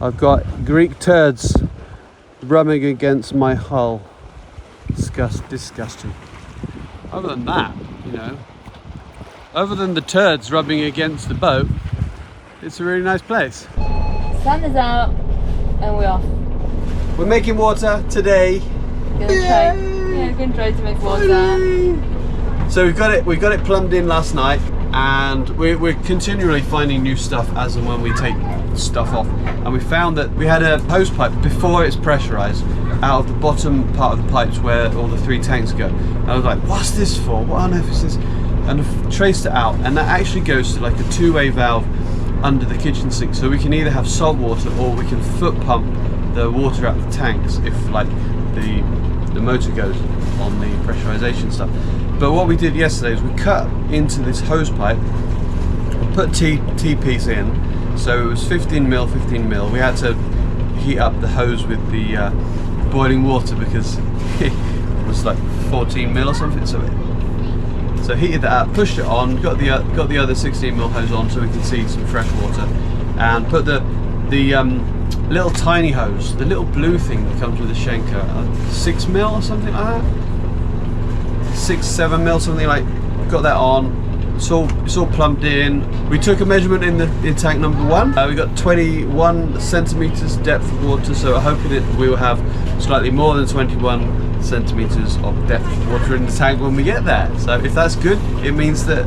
I've got Greek turds rubbing against my hull. Disgusting. Other than that, you know, other than the turds rubbing against the boat, it's a really nice place. Sun is out and we're off. We're making water today. Gonna try to make water. So we got it plumbed in last night, and we're continually finding new stuff as and when we take stuff off. And we found that we had a hose pipe before it's pressurized out of the bottom part of the pipes where all the 3 tanks go. And I was like, what's this for? What on earth is this? And I traced it out, and that actually goes to like a 2-way valve under the kitchen sink, so we can either have salt water or we can foot pump the water out of the tanks if like the motor goes on the pressurization stuff. But what we did yesterday is we cut into this hose pipe, put T-piece in, so it was 15mm. We had to heat up the hose with the boiling water because it was like 14mm or something. So heated that up, pushed it on, got the other 16mm hose on so we can see some fresh water, and put the little tiny hose, the little blue thing that comes with the Schenker, 6mm or something like that. 6-7mm, something like. Got that on. It's all plumbed in. We took a measurement in tank number 1. We got 21 centimeters depth of water, so I'm hoping that we will have slightly more than 21 centimeters of depth of water in the tank when we get there. So if that's good, it means that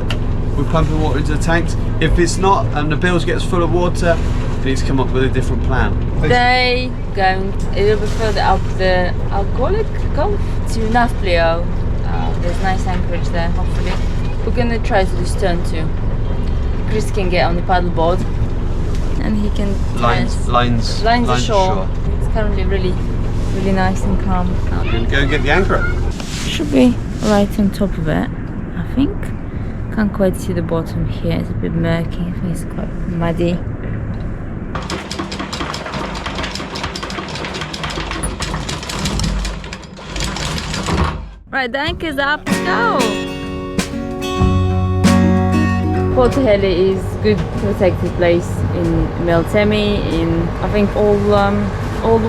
we're pumping water into the tanks. If it's not and the bilge gets full of water, we need to come up with a different plan. They going a little bit further up the Argolic Gulf to Nafplio. There's nice anchorage there, hopefully. We're gonna try to do stern too. Chris can get on the paddleboard and he can lines ashore. It's currently really nice and calm. We're gonna go and get the anchor. Should be right on top of it, I think. Can't quite see the bottom here, it's a bit murky, I think it's quite muddy. Right, the anchor's up, let's go! Porto Cheli is good protected place in Meltemi, in I think all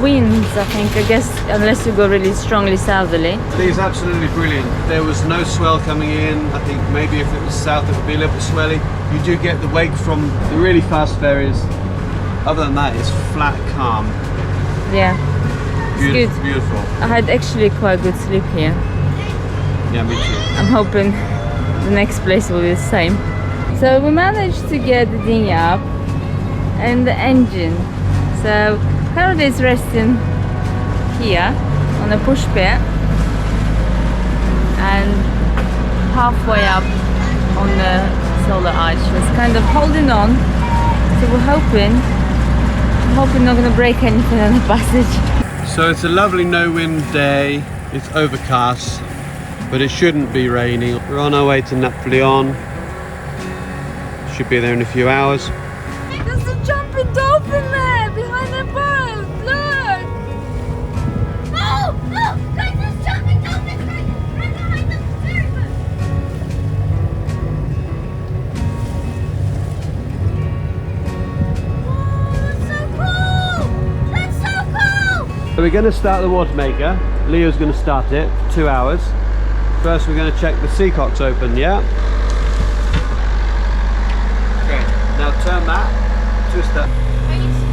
winds, I guess, unless you go really strongly southerly. It's absolutely brilliant. There was no swell coming in. I think maybe if it was south it would be a little bit swelly. You do get the wake from the really fast ferries. Other than that, it's flat calm. Yeah, it's good. Beautiful. I had actually quite good sleep here. Yeah, me too. I'm hoping the next place will be the same. So we managed to get the dinghy up and the engine. So currently it's resting here on a push bit and halfway up on the solar arch. It's kind of holding on. So we're hoping not going to break anything on the passage. So it's a lovely no-wind day. It's overcast, but it shouldn't be raining. We're on our way to Nafplio. Should be there in a few hours. There's a jumping dolphin there behind the boat. Look! Oh! Oh! Guys, there's jumping dolphins right behind the ferry boat. Oh, that's so cool! That's so cool! So we're going to start the Watermaker. Leo's going to start it for 2 hours. First we're going to check the seacocks open, yeah? Okay, now turn that, twist that.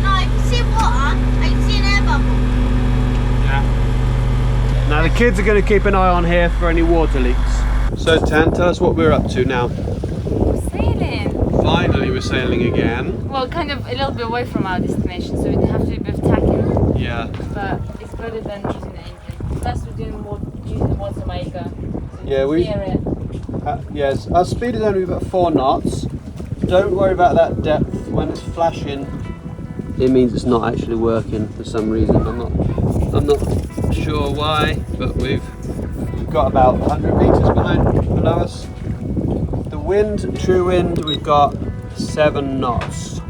I can see water, I can see an air bubble. Yeah. Now the kids are going to keep an eye on here for any water leaks. So Tan, tell us what we're up to now. We're sailing. Finally we're sailing again. Well, kind of a little bit away from our destination, so we have to do a bit of tacking. Yeah. But it's better than using the engine. Plus we're using the Watermaker. Yeah, yes, our speed is only about 4 knots. Don't worry about that depth. When it's flashing, it means it's not actually working for some reason. I'm not sure why, but we've got about 100 meters below us. The wind, true wind, we've got 7 knots.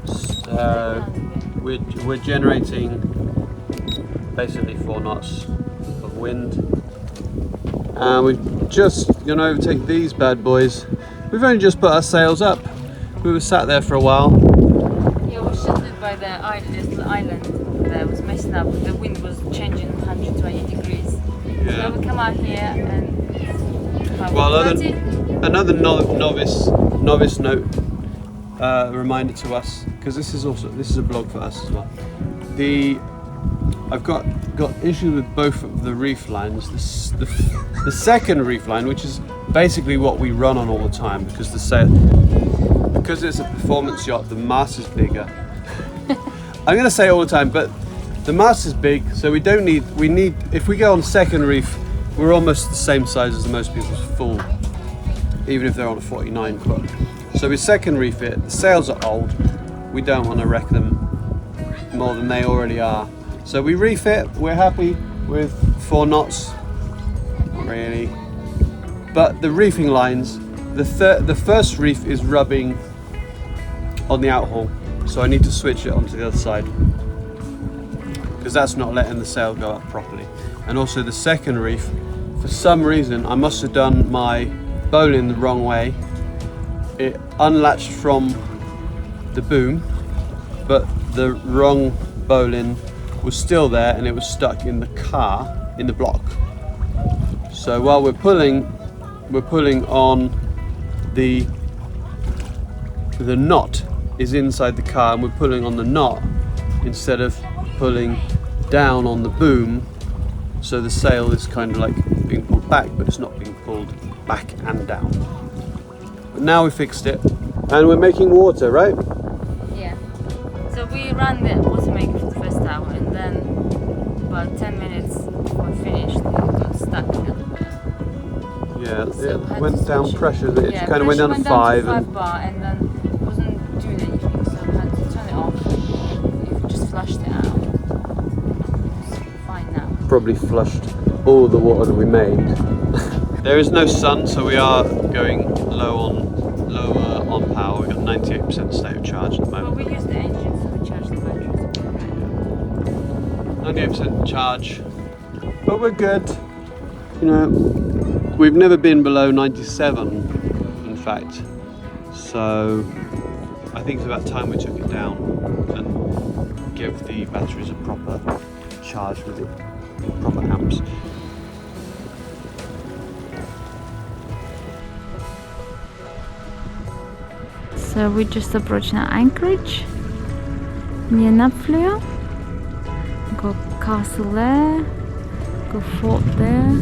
So we're generating basically 4 knots of wind. And we've just gonna overtake these bad boys. We've only just put our sails up. We were sat there for a while. Yeah, we're the this little island there was messing up. The wind was changing 120 degrees. Yeah. So we come out here and Well, another novice note reminder to us, because this is a blog for us as well. I've got issues with both of the reef lines. The second reef line, which is basically what we run on all the time, because because it's a performance yacht, the mast is bigger. I'm gonna say it all the time, but the mast is big, so we need if we go on second reef, we're almost the same size as most people's full, even if they're on a 49 foot. So we second reef it. The sails are old. We don't want to wreck them more than they already are. So we reef it. We're happy with 4 knots, not really. But the reefing lines, the first reef is rubbing on the outhaul, so I need to switch it onto the other side, because that's not letting the sail go up properly. And also the second reef, for some reason, I must have done my bowline the wrong way. It unlatched from the boom, but the wrong bowline was still there and it was stuck in the car, in the block. So while we're pulling on the knot is inside the car, and we're pulling on the knot instead of pulling down on the boom, so the sail is kind of like being pulled back, but it's not being pulled back and down. But now we fixed it, and we're making water, right? Yeah. So we ran the Watermaker for the first hour, and then about 10 minutes before we finished, it got stuck. Yeah, So it went down pressure. It kind of went down to 5. And bar, and then it wasn't doing anything, so we had to turn it off. We just flushed it out. It's fine now. Probably flushed all the water that we made. There is no sun, so we are going lower on power. We've got 98% state of charge at the Well, moment. we use the engine, so we charge the batteries. 98% charge, but we're good. You know, we've never been below 97, in fact. So I think it's about time we took it down and give the batteries a proper charge with the proper amps. So we're just approaching our anchorage near Nafplio. Got castle there, got fort there.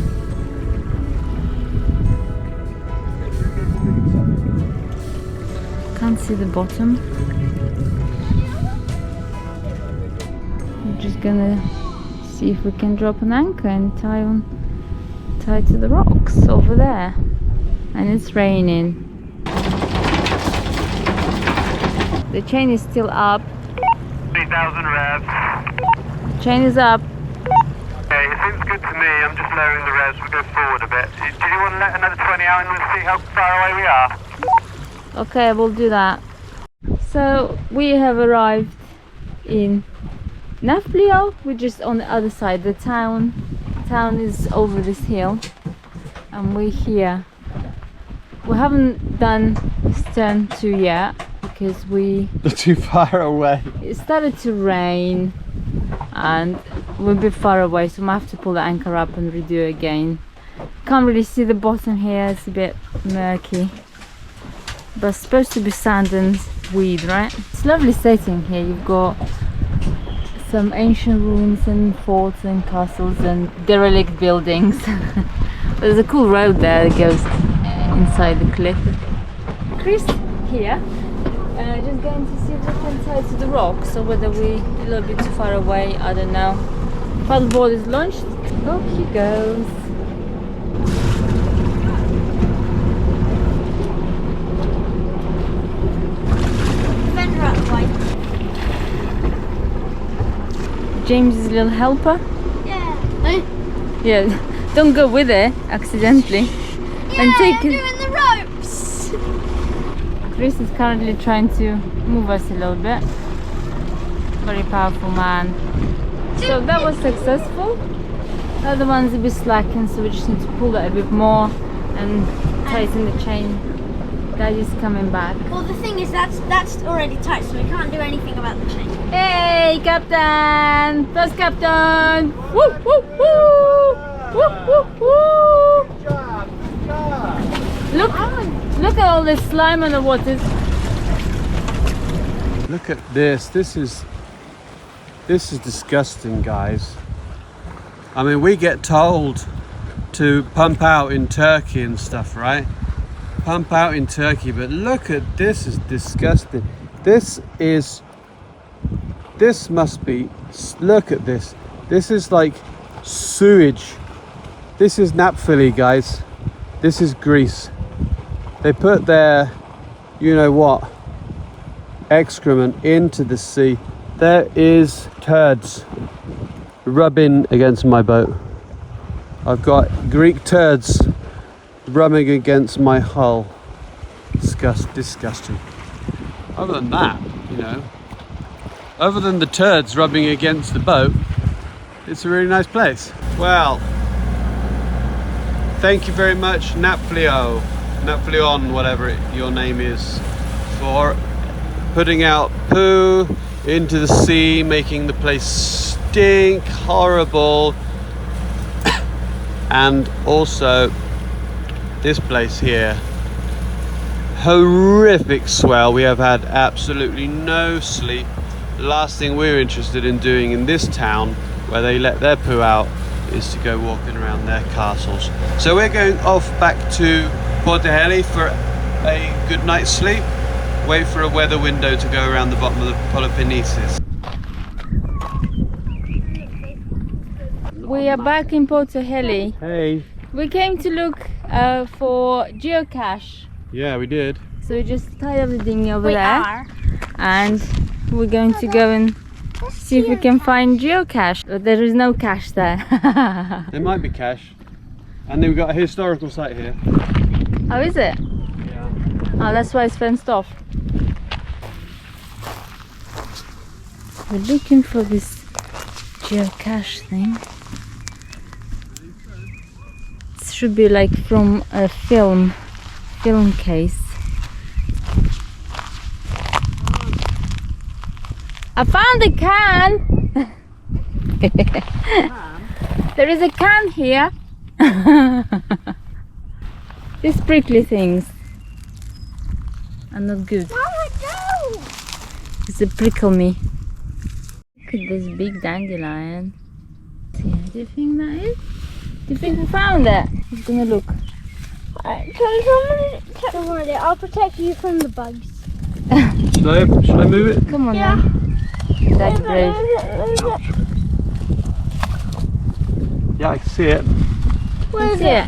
Can't see the bottom. We're just gonna see if we can drop an anchor and tie to the rocks over there. And it's raining. The chain is still up. 3,000 revs. Chain is up. Okay, it seems good to me. I'm just lowering the revs. We'll go forward a bit. Did you want to let another 20 out and we'll see how far away we are? Okay, we'll do that. So we have arrived in Nafplio. We're just on the other side. The town is over this hill, and we're here. We haven't done stern 2 yet because They're too far away. it started to rain and we're a bit far away, so we might have to pull the anchor up and redo it again. Can't really see the bottom here, it's a bit murky, but it's supposed to be sand and weed, right? It's lovely setting here. You've got some ancient ruins and forts and castles and derelict buildings. There's a cool road there that goes inside the cliff. Chris here, just going to see if we can tie to the rocks, or whether we're a little bit too far away, I don't know. Paddleboard is launched. Off he goes. Fender out the way. James is a little helper. Yeah. Yeah, don't go with it accidentally. And take I'm it. doing the ropes. Chris is currently trying to move us a little bit. Very powerful man. So that was successful. The other one's a bit slackened, so we just need to pull that a bit more and tighten the chain Daddy's coming back. Well, the thing is, that's already tight, so we can't do anything about the chain. Hey, Captain! First Captain! Woo, woo, woo! Woo, woo, woo! Good job, good job. Look at all this slime on the water. Look at this. This is disgusting, guys. I mean, we get told to pump out in Turkey and stuff, right? Pump out in Turkey, but look at this. Is disgusting. This must be, look at this. This is like sewage. This is Napflio, guys. This is Greece. They put their, you know what, excrement into the sea. There is turds rubbing against my boat. I've got Greek turds rubbing against my hull. Disgusting. Other than that, you know, other than the turds rubbing against the boat, it's a really nice place. Well, thank you very much, Nafplio, whatever your name is, for putting out poo into the sea, making the place stink horrible. And also this place here, horrific swell. We have had absolutely no sleep. The last thing we're interested in doing in this town where they let their poo out is to go walking around their castles. So we're going off back to Porto Cheli for a good night's sleep, wait for a weather window to go around the bottom of the Peloponnese. We are back in Porto Cheli. Hey. We came to look for geocache. Yeah, we did. So we just tied up the dinghy over We there. are. And we're going to go and see if we can find geocache. But there is no cache there. There might be cache. And then we've got a historical site here. How is it? Yeah. Oh, that's why it's fenced off. We're looking for this geocache thing. It should be like from a film case. I found a can! There is a can here. These prickly things are not good. It's a prickle me. Look at this big dandelion. See, do you think that is? Do you think we found it? Who's gonna look? Don't worry, I'll protect you from the bugs. Should I move it? Come on Yeah. then. That's brave. Yeah, I can see it. Where is See it?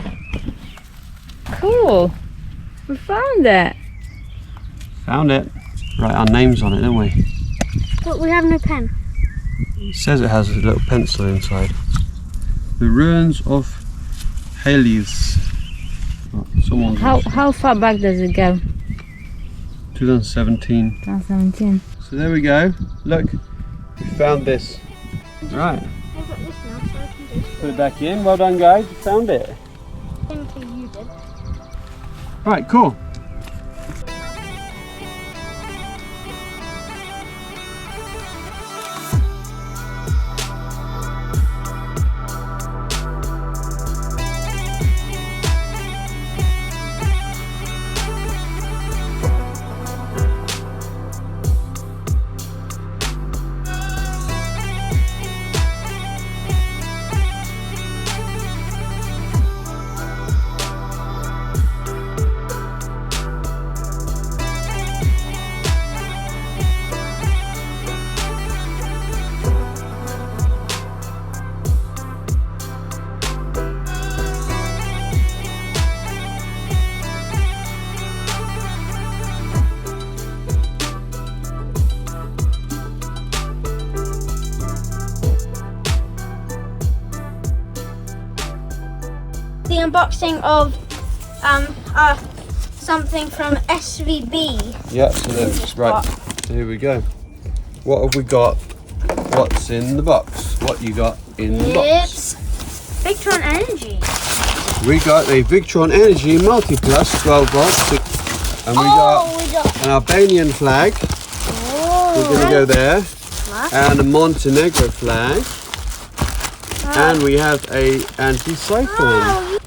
Cool. We found it. Found it. Write our names on it, don't we? But we have no pen. It says it has a little pencil inside. The ruins of Helios. Oh, someone's How far back does it go? 2017. 2017. So there we go. Look, we found this. Right, I've got this now, so I can just put it back in. Well done, guys. You found it. technically you did. Right, cool. The unboxing of something from SVB. Yeah, so that's right. So here we go. What have we got? What's in the box? What you got in the box? It's Victron Energy. We got a Victron Energy Multi Plus 12 volt And we got an Albanian flag. We're going to go there. And a Montenegro flag. And we have a anti-cyclone.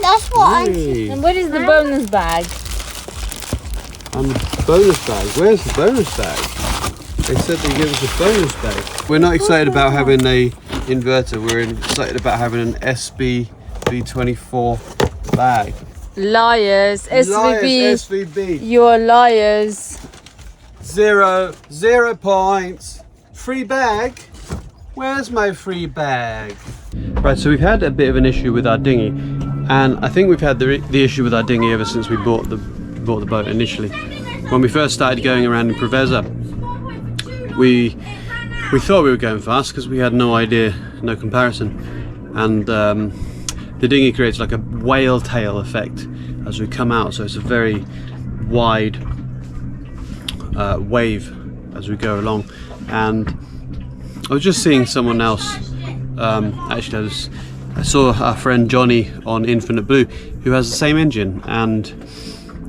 That's what And what is the bonus bag? And the bonus bag. Where's the bonus bag? They said they give us a bonus bag. We're not excited about having a inverter. We're excited about having an SB V24 bag. Liars. SVB. You're liars. 0 points. Free bag. Where's my free bag? Right, so we've had a bit of an issue with our dinghy, and I think we've had the issue with our dinghy ever since we bought the boat initially. When we first started going around in Preveza, we thought we were going fast because we had no idea, no comparison, and the dinghy creates like a whale tail effect as we come out, so it's a very wide wave as we go along. And I was just seeing someone else, actually I saw our friend Johnny on Infinite Blue who has the same engine, and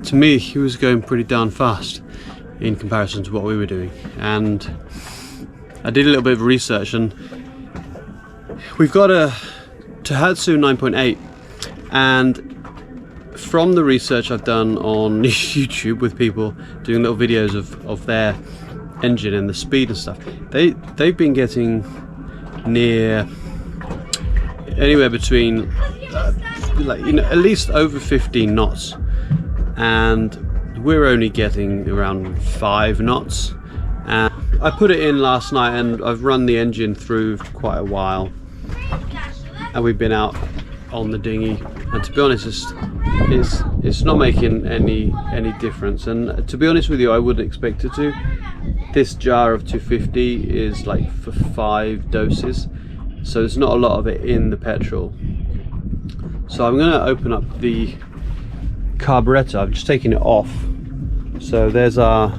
to me he was going pretty darn fast in comparison to what we were doing. And I did a little bit of research, and we've got a Tohatsu 9.8, and from the research I've done on YouTube with people doing little videos of their engine and the speed and stuff, they've been getting near anywhere between at least over 15 knots, and we're only getting around 5 knots. And I put it in last night, and I've run the engine through for quite a while, and we've been out on the dinghy, and to be honest it's not making any difference. And to be honest with you, I wouldn't expect it to. This jar of 250 is like for 5 doses, so there's not a lot of it in the petrol. So I'm going to open up the carburetor. I've just taken it off, so there's our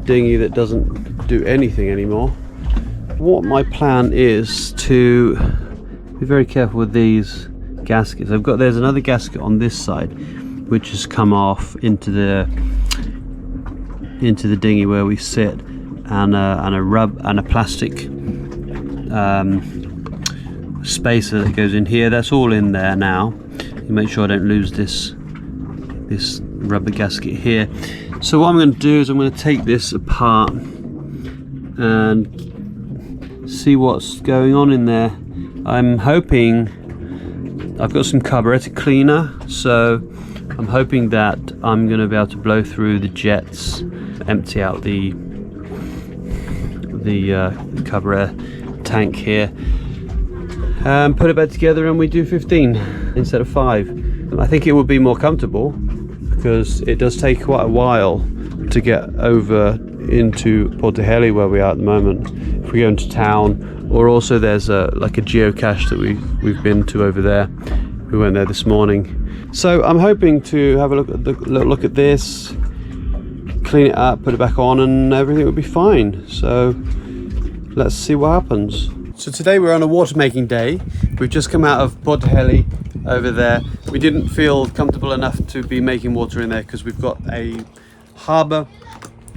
dinghy that doesn't do anything anymore. What my plan is to be very careful with these gaskets. There's another gasket on this side which has come off into the dinghy where we sit, and a plastic spacer that goes in here. That's all in there now. You make sure I don't lose this rubber gasket here. So what I'm going to do is I'm going to take this apart and see what's going on in there. I'm hoping I've got some carburetor cleaner, so I'm hoping that I'm going to be able to blow through the jets, empty out the carburetor tank here, put it back together, and we do 15 instead of 5. I think it would be more comfortable because it does take quite a while to get over into Porto Cheli where we are at the moment if we go into town, or also there's like a geocache that we've been to over there. We went there this morning, so I'm hoping to have a look at this, clean it up, put it back on, and everything will be fine. So let's see what happens. So today we're on a water making day. We've just come out of Porto Cheli over there. We didn't feel comfortable enough to be making water in there because we've got a harbour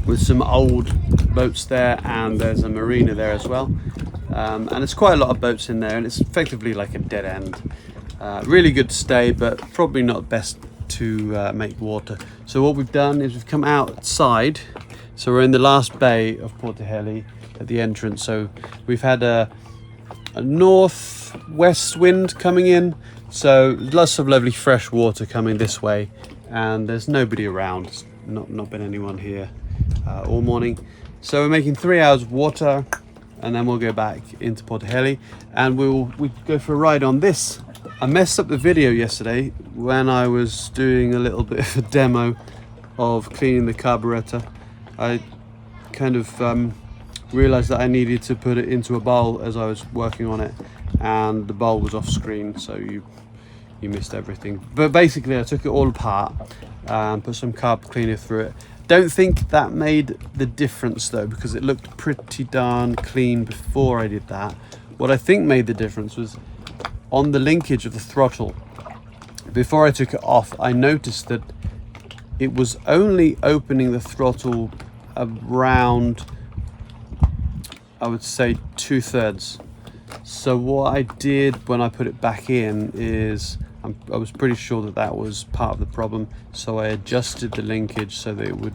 with some old boats there, and there's a marina there as well, and there's quite a lot of boats in there, and it's effectively like a dead end. Really good to stay, but probably not best to make water. So what we've done is we've come outside. So we're in the last bay of Porto Cheli at the entrance. So we've had a northwest wind coming in, so lots of lovely fresh water coming this way, and there's nobody around. It's not been anyone here all morning. So we're making 3 hours of water, and then we'll go back into Porto Cheli, and we go for a ride on this. I messed up the video yesterday when I was doing a little bit of a demo of cleaning the carburetor. I kind of realized that I needed to put it into a bowl as I was working on it, and the bowl was off screen, so you missed everything. But basically I took it all apart and put some carb cleaner through it. Don't think that made the difference though, because it looked pretty darn clean before I did that. What I think made the difference was on the linkage of the throttle. Before I took it off, I noticed that it was only opening the throttle around, I would say, 2/3. So what I did when I put it back in is I was pretty sure that that was part of the problem, so I adjusted the linkage so that it would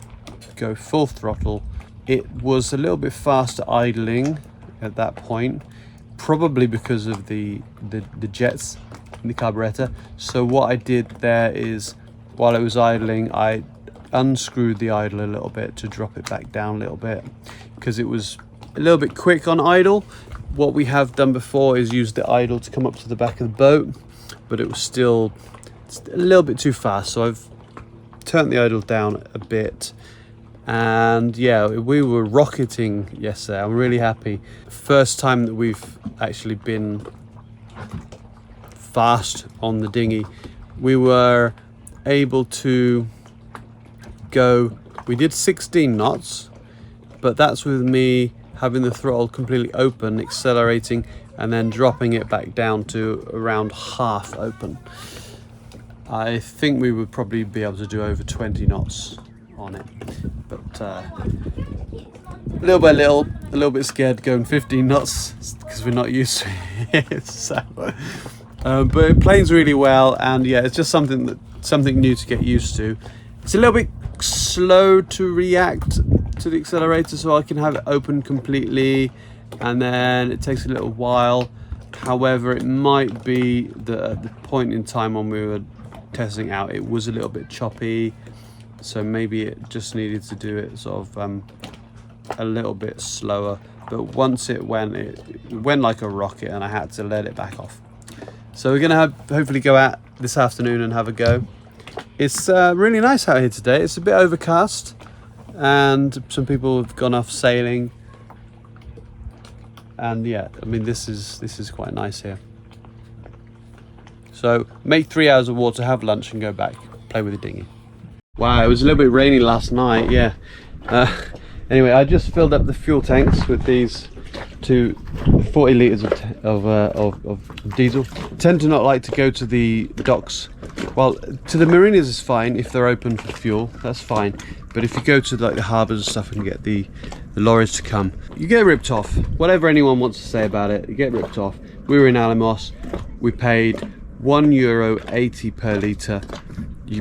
go full throttle. It was a little bit faster idling at that point, probably because of the jets in the carburetor. So what I did there is, while it was idling, I unscrewed the idle a little bit to drop it back down a little bit, because it was a little bit quick on idle. What we have done before is use the idle to come up to the back of the boat, but it was still a little bit too fast, so I've turned the idle down a bit. And yeah, we were rocketing yesterday. I'm really happy. First time that we've actually been fast on the dinghy. We were able to go, we did 16 knots, but that's with me having the throttle completely open, accelerating, and then dropping it back down to around half open. I think we would probably be able to do over 20 knots on it, but little by little, a little bit scared going 15 knots because we're not used to it. So, but it planes really well, and yeah, it's just something new to get used to. It's a little bit slow to react to the accelerator, so I can have it open completely, and then it takes a little while. However, it might be that at the point in time when we were testing out, it was a little bit choppy, so maybe it just needed to do it sort of a little bit slower. But once it went like a rocket, and I had to let it back off. So we're gonna hopefully go out this afternoon and have a go. It's really nice out here today. It's a bit overcast, and some people have gone off sailing, and yeah, I mean, this is quite nice here. So make 3 hours of water, have lunch, and go back, play with the dinghy. Wow, it was a little bit rainy last night. Yeah. Anyway, I just filled up the fuel tanks with these to 40 litres of diesel. I tend to not like to go to the docks. Well, to the marinas is fine if they're open for fuel, that's fine. But if you go to like the harbours and stuff and get the lorries to come, you get ripped off. Whatever anyone wants to say about it, you get ripped off. We were in Alimos, we paid €1.80 per litre,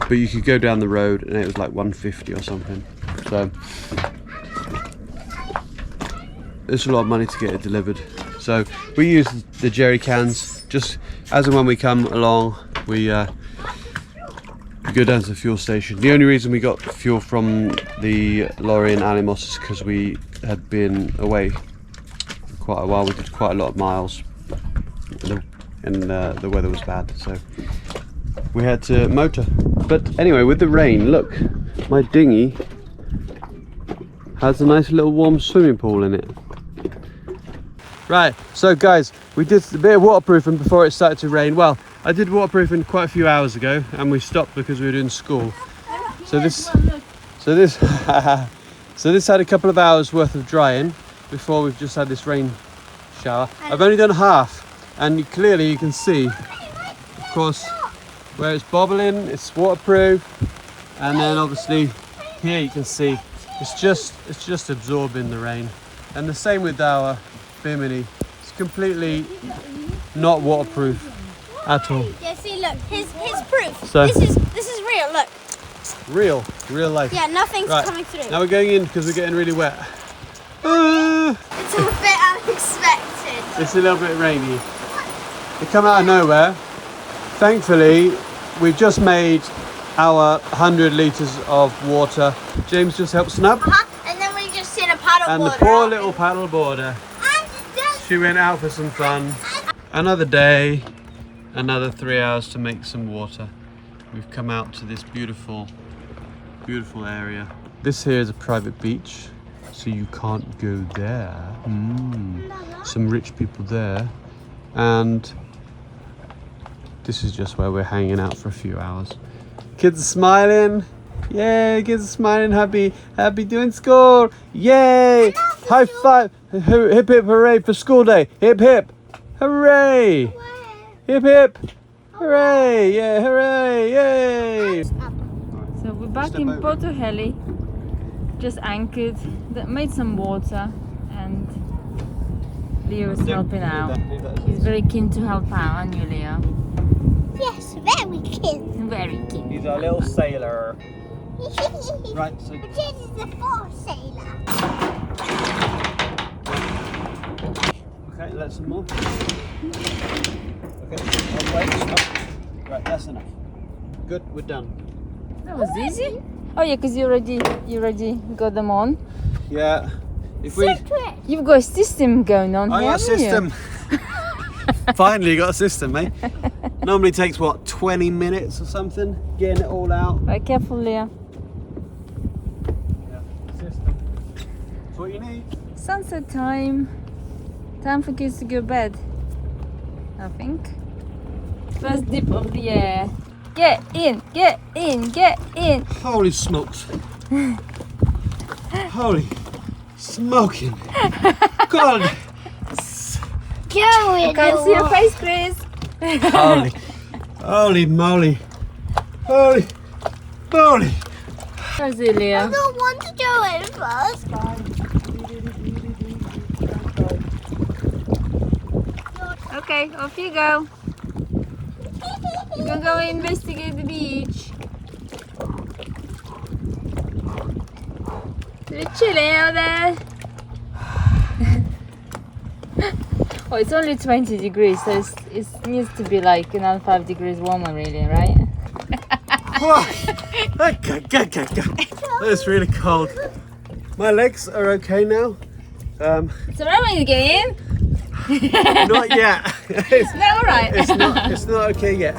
but you could go down the road and it was like 150 or something. So it's a lot of money to get it delivered. So we use the jerry cans just as and when we come along. We go down to the fuel station. The only reason we got fuel from the lorry in Alimos is because we had been away for quite a while. We did quite a lot of miles, and the weather was bad, so we had to motor. But anyway, with the rain, look, my dinghy has a nice little warm swimming pool in it. Right, so guys, we did a bit of waterproofing before it started to rain. Well, I did waterproofing quite a few hours ago, and we stopped because we were doing school. So this had a couple of hours worth of drying before we've just had this rain shower. I've only done half, and clearly you can see, of course, where it's bobbling, it's waterproof, and then obviously here you can see it's just absorbing the rain. And the same with our Bimini, it's completely not waterproof at all. Yeah, see, look, here's proof. So this is real. Look. Real life. Yeah, nothing's Right, coming through. now we're going in because we're getting really wet. It's a bit unexpected. It's a little bit rainy. They come out of nowhere. Thankfully, we've just made our 100 litres of water. James just helped snap. And then we just seen a paddle And the boarder poor out little paddle boarder. there. She went out for some fun. Another day, another 3 hours to make some water. We've come out to this beautiful area. This here is a private beach, so you can't go there. Some rich people there. And this is just where we're hanging out for a few hours. Kids are smiling. Yay, kids are smiling, happy doing school. Yay! High five! Hip hip hooray for school day. Hip hip! Hooray! Hip hip! Hooray! Yeah, hooray! Yay! So we've back Step in over. Porto Cheli, just anchored, made some water, and Leo is helping out. He's very keen to help out, aren't you, Leo? Yes, very keen. Very keen. He's our little sailor. Right, so This is the fourth sailor. okay, let's some more. Okay, oh, wait, stop. Right, that's enough. Good, we're done. That was easy. Oh yeah, because you already got them on. Yeah. If we You've got a system going on I here, got a haven't system. Finally got a system, mate. Normally takes what, 20 minutes or something, getting it all out. you? Right, careful, Leo. Yeah, system. That's what you need. Sunset time. Time for kids to go to bed, I think. First dip of the air. Get in, get in, get in. Holy smokes. Holy smoking. God. Go in Can't see your face, Chris. Holy moly. Holy moly. How's it, I Leo? don't want to do it first. Okay, off you go. We're gonna go investigate the beach. They're chilling out there. Oh, it's only 20 degrees, so it needs to be like another 5 degrees warmer, really, right? That's really cold. My legs are okay now. It's alright when you get in. Not yet. It's No, alright. not okay yet.